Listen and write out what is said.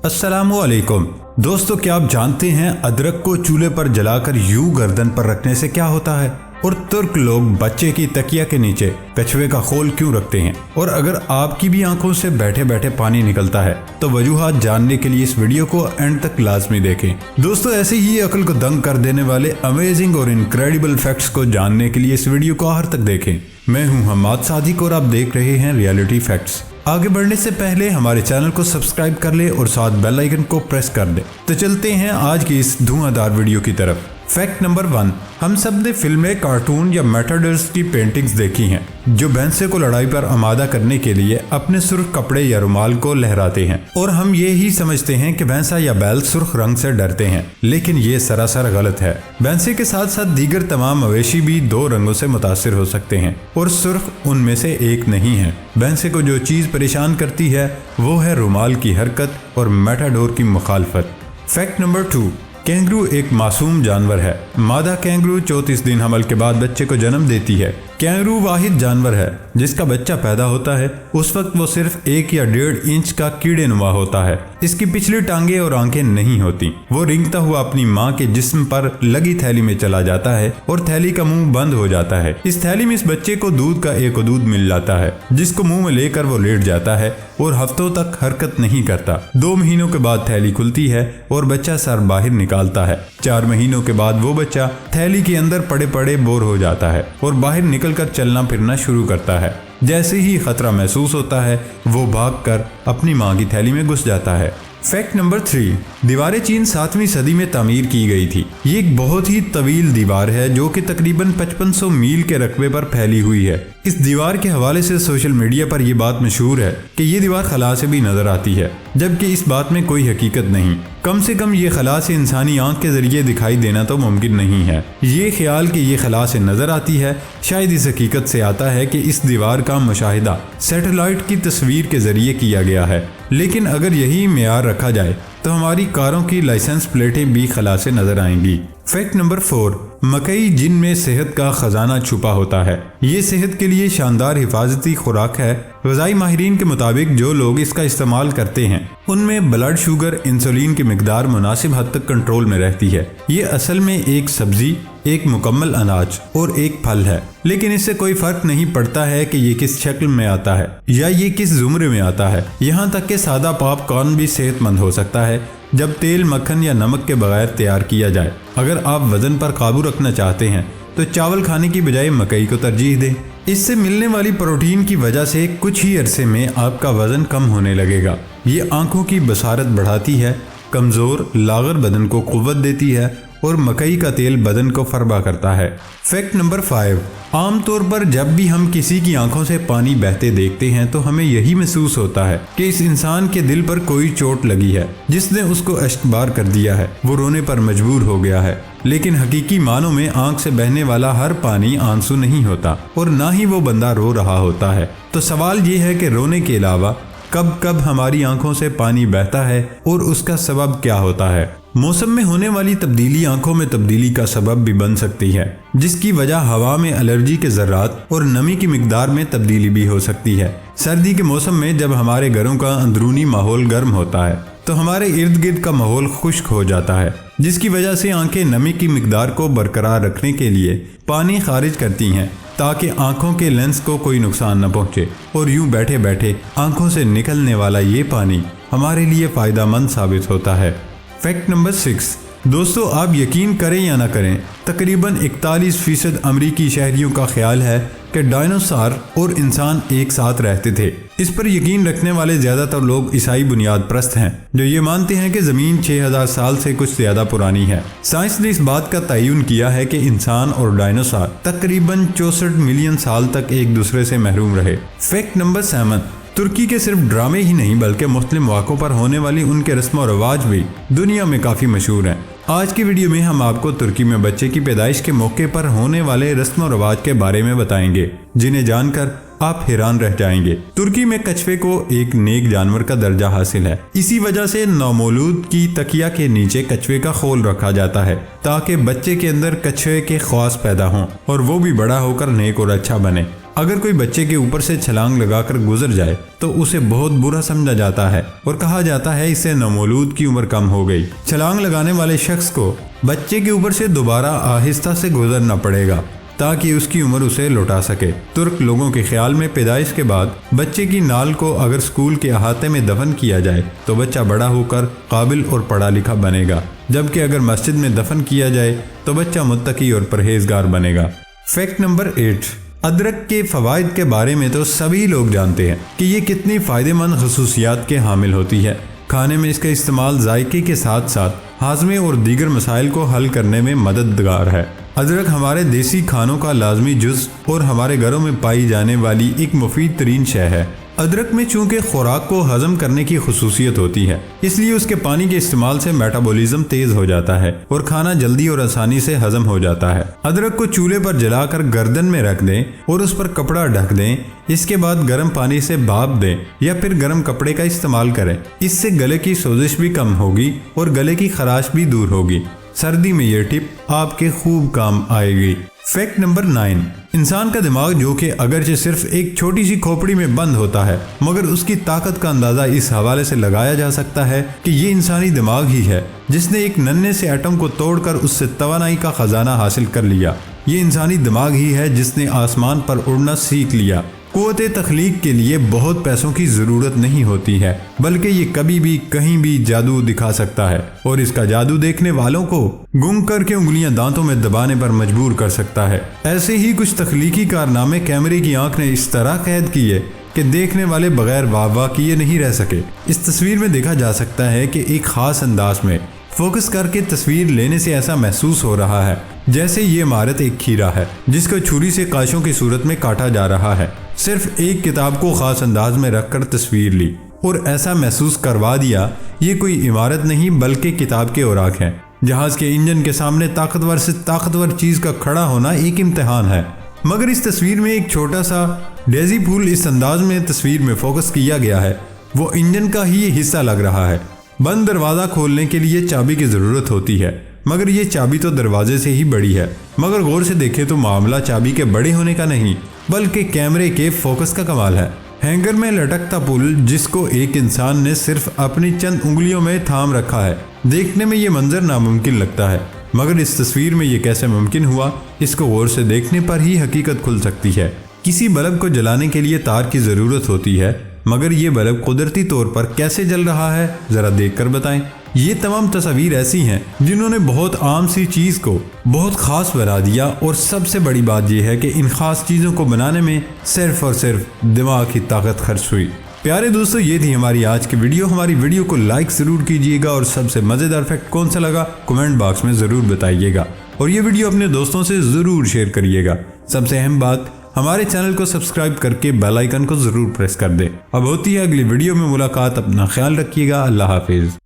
अस्सलामु अलैकुम दोस्तों, क्या आप जानते हैं अदरक को चूल्हे पर जलाकर यूं गर्दन पर रखने से क्या होता है? और तुर्क लोग बच्चे की तकिया के नीचे कछुए का खोल क्यों रखते हैं? और अगर आपकी भी आंखों से बैठे बैठे पानी निकलता है तो वजूहात जानने के लिए इस वीडियो को एंड तक लाजमी देखें। दोस्तों, ऐसे ही अक्ल को दंग कर देने वाले अमेजिंग और इनक्रेडिबल फैक्ट्स को जानने के लिए इस वीडियो को आखिर तक देखें। मैं हूं हम्माद सादिक और आप देख रहे हैं रियलिटी फैक्ट्स। आगे बढ़ने से पहले हमारे चैनल को सब्सक्राइब कर ले और साथ बेल आइकन को प्रेस कर दे। तो चलते हैं आज की इस धुआंधार वीडियो की तरफ। फैक्ट नंबर 1, हम सब ने फिल्में, कार्टून या मेटाडर्स की पेंटिंग्स देखी हैं जो भैंसे को लड़ाई पर आमादा करने के लिए अपने सुर्ख कपड़े या रुमाल को लहराते हैं, और हम ये ही समझते हैं कि भैंसा या बैल सुर्ख रंग से डरते हैं, लेकिन ये सरासर गलत है। भैंसे के साथ साथ दीगर तमाम मवेशी भी दो रंगों से मुतासिर हो सकते हैं और सुर्ख उनमें से एक नहीं है। भैंसे को जो चीज परेशान करती है वो है रुमाल की हरकत और मेटाडोर की मुखालफत। फैक्ट नंबर 2, कैंगरू एक मासूम जानवर है। मादा कैंगरू 34 दिन हमल के बाद बच्चे को जन्म देती है। कैंगरू वाहिद जानवर है जिसका बच्चा पैदा होता है उस वक्त वो सिर्फ 1 या 1.5 इंच का कीड़े नुमा होता है। इसकी पिछली टांगे और आंखें नहीं होती। वो रेंगता हुआ अपनी माँ के जिस्म पर लगी थैली में चला जाता है और थैली का मुंह बंद हो जाता है। इस थैली में इस बच्चे को दूध का एक दूध मिल जाता है जिसको मुंह में लेकर वो लेट जाता है और हफ्तों तक हरकत नहीं करता। 2 महीनों के बाद थैली खुलती है और बच्चा सर बाहर निकालता है। 4 महीनों के बाद वो बच्चा थैली के अंदर पड़े पड़े बोर हो जाता है और बाहर निकलकर चलना फिरना शुरू करता है। जैसे ही खतरा महसूस होता है वो भागकर अपनी माँ की थैली में घुस जाता है। फैक्ट नंबर 3, दीवार चीन 7वीं सदी में तामीर की गई थी। ये एक बहुत ही तवील दीवार है जो कि तकरीबन 5500 मील के रकबे पर फैली हुई है। इस दीवार के हवाले से सोशल मीडिया पर यह बात मशहूर है कि ये दीवार खला से भी नजर आती है, जबकि इस बात में कोई हकीकत नहीं। कम से कम ये खला से इंसानी आंख के जरिए दिखाई देना तो मुमकिन नहीं है। ये ख्याल कि ये खला से नजर आती है शायद इस हकीकत से आता है कि इस दीवार का मुशाहिदा सैटेलाइट की तस्वीर के जरिए किया गया है। लेकिन अगर यही मेयार रखा जाए तो हमारी कारों की लाइसेंस प्लेटें भी खला से नजर आएंगी। फैक्ट नंबर 4, मकई जिनमें सेहत का खजाना छुपा होता है। ये सेहत के लिए शानदार हिफाजती खुराक है। ग़िज़ाई माहिरीन के मुताबिक जो लोग इसका इस्तेमाल करते हैं उनमें ब्लड शुगर, इंसुलिन की मिकदार मुनासिब हद तक कंट्रोल में रहती है। ये असल में एक सब्जी, एक मुकम्मल अनाज और एक फल है, लेकिन इससे कोई फर्क नहीं पड़ता है कि ये किस शक्ल में आता है या ये किस ज़ुमरे में आता है। यहाँ तक कि सादा पॉपकॉर्न भी सेहतमंद हो सकता है जब तेल, मक्खन या नमक के बगैर तैयार किया जाए। अगर आप वजन पर काबू रखना चाहते हैं तो चावल खाने की बजाय मकई को तरजीह दें। इससे मिलने वाली प्रोटीन की वजह से कुछ ही अरसे में आपका वजन कम होने लगेगा। ये आंखों की बसारत बढ़ाती है, कमज़ोर लागर बदन को कुव्वत देती है और मकई का तेल बदन को फरबा करता है। फैक्ट नंबर 5, आमतौर पर जब भी हम किसी की आंखों से पानी बहते देखते हैं तो हमें यही महसूस होता है कि इस इंसान के दिल पर कोई चोट लगी है जिसने उसको अश्कबार कर दिया है, वो रोने पर मजबूर हो गया है। लेकिन हकीकी मानों में आंख से बहने वाला हर पानी आंसू नहीं होता और ना ही वो बंदा रो रहा होता है। तो सवाल ये है कि रोने के अलावा कब कब हमारी आंखों से पानी बहता है और उसका सबब क्या होता है? मौसम में होने वाली तब्दीली आंखों में तब्दीली का सबब भी बन सकती है, जिसकी वजह हवा में एलर्जी के ज़र्रात और नमी की मिकदार में तब्दीली भी हो सकती है। सर्दी के मौसम में जब हमारे घरों का अंदरूनी माहौल गर्म होता है तो हमारे इर्द गिर्द का माहौल खुश्क हो जाता है, जिसकी वजह से आंखें नमी की मिकदार को बरकरार रखने के लिए पानी खारिज करती हैं ताकि आंखों के लेंस को कोई नुकसान न पहुंचे, और यूं बैठे बैठे आंखों से निकलने वाला ये पानी हमारे लिए फ़ायदेमंद साबित होता है। फैक्ट नंबर 6, दोस्तों आप यकीन करें या ना करें, तकरीबन 41% अमरीकी शहरियों का ख्याल है कि डायनासोर और इंसान एक साथ रहते थे। इस पर यकीन रखने वाले ज़्यादातर लोग ईसाई बुनियाद परस्त हैं जो ये मानते हैं कि ज़मीन 6000 साल से कुछ ज़्यादा पुरानी है। साइंस ने इस बात का तयन किया है कि इंसान और डायनासोर तकरीबन 64 मिलियन साल तक एक दूसरे से महरूम रहे। फैक्ट नंबर 7, तुर्की के सिर्फ ड्रामे ही नहीं बल्कि मुख्तलिफ मौक़ों पर होने वाली उनके रस्म और रवाज भी दुनिया में काफ़ी मशहूर हैं। आज की वीडियो में हम आपको तुर्की में बच्चे की पैदाइश के मौके पर होने वाले रस्म और रवाज के बारे में बताएंगे जिन्हें जानकर आप हैरान रह जाएंगे। तुर्की में कछुए को एक नेक जानवर का दर्जा हासिल है। इसी वजह से नौमौलूद की तकिया के नीचे कछुए का खोल रखा जाता है ताकि बच्चे के अंदर कछुए के ख्वास पैदा हों और वो भी बड़ा होकर नेक और अच्छा बने। اگر کوئی بچے کے اوپر سے چھلانگ لگا کر گزر جائے تو اسے بہت برا سمجھا جاتا ہے اور کہا جاتا ہے اس سے نومولود کی عمر کم ہو گئی۔ چھلانگ لگانے والے شخص کو بچے کے اوپر سے دوبارہ آہستہ سے گزرنا پڑے گا تاکہ اس کی عمر اسے لوٹا سکے۔ ترک لوگوں کے خیال میں پیدائش کے بعد بچے کی نال کو اگر اسکول کے احاطے میں دفن کیا جائے تو بچہ بڑا ہو کر قابل اور پڑھا لکھا بنے گا، جبکہ اگر مسجد میں دفن کیا جائے تو بچہ متقی اور پرہیزگار بنے گا۔ فیکٹ نمبر 8، ادرک کے فوائد کے بارے میں تو سبھی لوگ جانتے ہیں کہ یہ کتنی فائدہ مند خصوصیات کے حامل ہوتی ہے۔ کھانے میں اس کا استعمال ذائقے کے ساتھ ساتھ ہاضمے اور دیگر مسائل کو حل کرنے میں مددگار ہے۔ ادرک ہمارے دیسی کھانوں کا لازمی جز اور ہمارے گھروں میں پائی جانے والی ایک مفید ترین شے ہے۔ ادرک میں چونکہ خوراک کو ہضم کرنے کی خصوصیت ہوتی ہے، اس لیے اس کے پانی کے استعمال سے میٹابولزم تیز ہو جاتا ہے اور کھانا جلدی اور آسانی سے ہضم ہو جاتا ہے۔ ادرک کو چولہے پر جلا کر گردن میں رکھ دیں اور اس پر کپڑا ڈھک دیں، اس کے بعد گرم پانی سے بھاپ دیں یا پھر گرم کپڑے کا استعمال کریں۔ اس سے گلے کی سوزش بھی کم ہوگی اور گلے کی خراش بھی دور ہوگی۔ سردی میں یہ ٹپ آپ کے خوب کام آئے گی۔ فیکٹ نمبر 9، انسان کا دماغ جو کہ اگرچہ صرف ایک چھوٹی سی کھوپڑی میں بند ہوتا ہے مگر اس کی طاقت کا اندازہ اس حوالے سے لگایا جا سکتا ہے کہ یہ انسانی دماغ ہی ہے جس نے ایک ننھے سے ایٹم کو توڑ کر اس سے توانائی کا خزانہ حاصل کر لیا۔ یہ انسانی دماغ ہی ہے جس نے آسمان پر اڑنا سیکھ لیا۔ قوت تخلیق کے لیے بہت پیسوں کی ضرورت نہیں ہوتی ہے، بلکہ یہ کبھی بھی کہیں بھی جادو دکھا سکتا ہے اور اس کا جادو دیکھنے والوں کو گنگ کر کے انگلیاں دانتوں میں دبانے پر مجبور کر سکتا ہے۔ ایسے ہی کچھ تخلیقی کارنامے کیمرے کی آنکھ نے اس طرح قید کیے کہ دیکھنے والے بغیر واہ واہ کیے نہیں رہ سکے۔ اس تصویر میں دیکھا جا سکتا ہے کہ ایک خاص انداز میں فوکس کر کے تصویر لینے سے ایسا محسوس ہو رہا ہے جیسے یہ عمارت ایک کھیرا ہے جس کو چھری سے کاشوں کی صورت میں کاٹا جا رہا ہے۔ صرف ایک کتاب کو خاص انداز میں رکھ کر تصویر لی اور ایسا محسوس کروا دیا یہ کوئی عمارت نہیں بلکہ کتاب کے اوراق ہیں۔ جہاز کے انجن کے سامنے طاقتور سے طاقتور چیز کا کھڑا ہونا ایک امتحان ہے، مگر اس تصویر میں ایک چھوٹا سا ڈیزی پھول اس انداز میں تصویر میں فوکس کیا گیا ہے وہ انجن کا ہی حصہ لگ رہا ہے۔ بند دروازہ کھولنے کے لیے چابی کی ضرورت ہوتی ہے مگر یہ چابی تو دروازے سے ہی بڑی ہے، مگر غور سے دیکھیں تو معاملہ چابی کے بڑے ہونے کا نہیں بلکہ کیمرے کے فوکس کا کمال ہے۔ ہینگر میں لٹکتا پل جس کو ایک انسان نے صرف اپنی چند انگلیوں میں تھام رکھا ہے، دیکھنے میں یہ منظر ناممکن لگتا ہے مگر اس تصویر میں یہ کیسے ممکن ہوا اس کو غور سے دیکھنے پر ہی حقیقت کھل سکتی ہے۔ کسی بلب کو جلانے کے لیے تار کی ضرورت ہوتی ہے مگر یہ بلب قدرتی طور پر کیسے جل رہا ہے ذرا دیکھ کر بتائیں۔ یہ تمام تصاویر ایسی ہیں جنہوں نے بہت عام سی چیز کو بہت خاص بنا دیا اور سب سے بڑی بات یہ ہے کہ ان خاص چیزوں کو بنانے میں صرف اور صرف دماغ کی طاقت خرچ ہوئی۔ پیارے دوستو، یہ تھی ہماری آج کی ویڈیو۔ ہماری ویڈیو کو لائک ضرور کیجیے گا اور سب سے مزیدار فیکٹ کون سا لگا کمنٹ باکس میں ضرور بتائیے گا اور یہ ویڈیو اپنے دوستوں سے ضرور شیئر کریے گا۔ سب سے اہم بات، ہمارے چینل کو سبسکرائب کر کے بیل آئیکن کو ضرور پریس کر دیں۔ اب ہوتی ہے اگلی ویڈیو میں ملاقات، اپنا خیال رکھیے گا، اللہ حافظ۔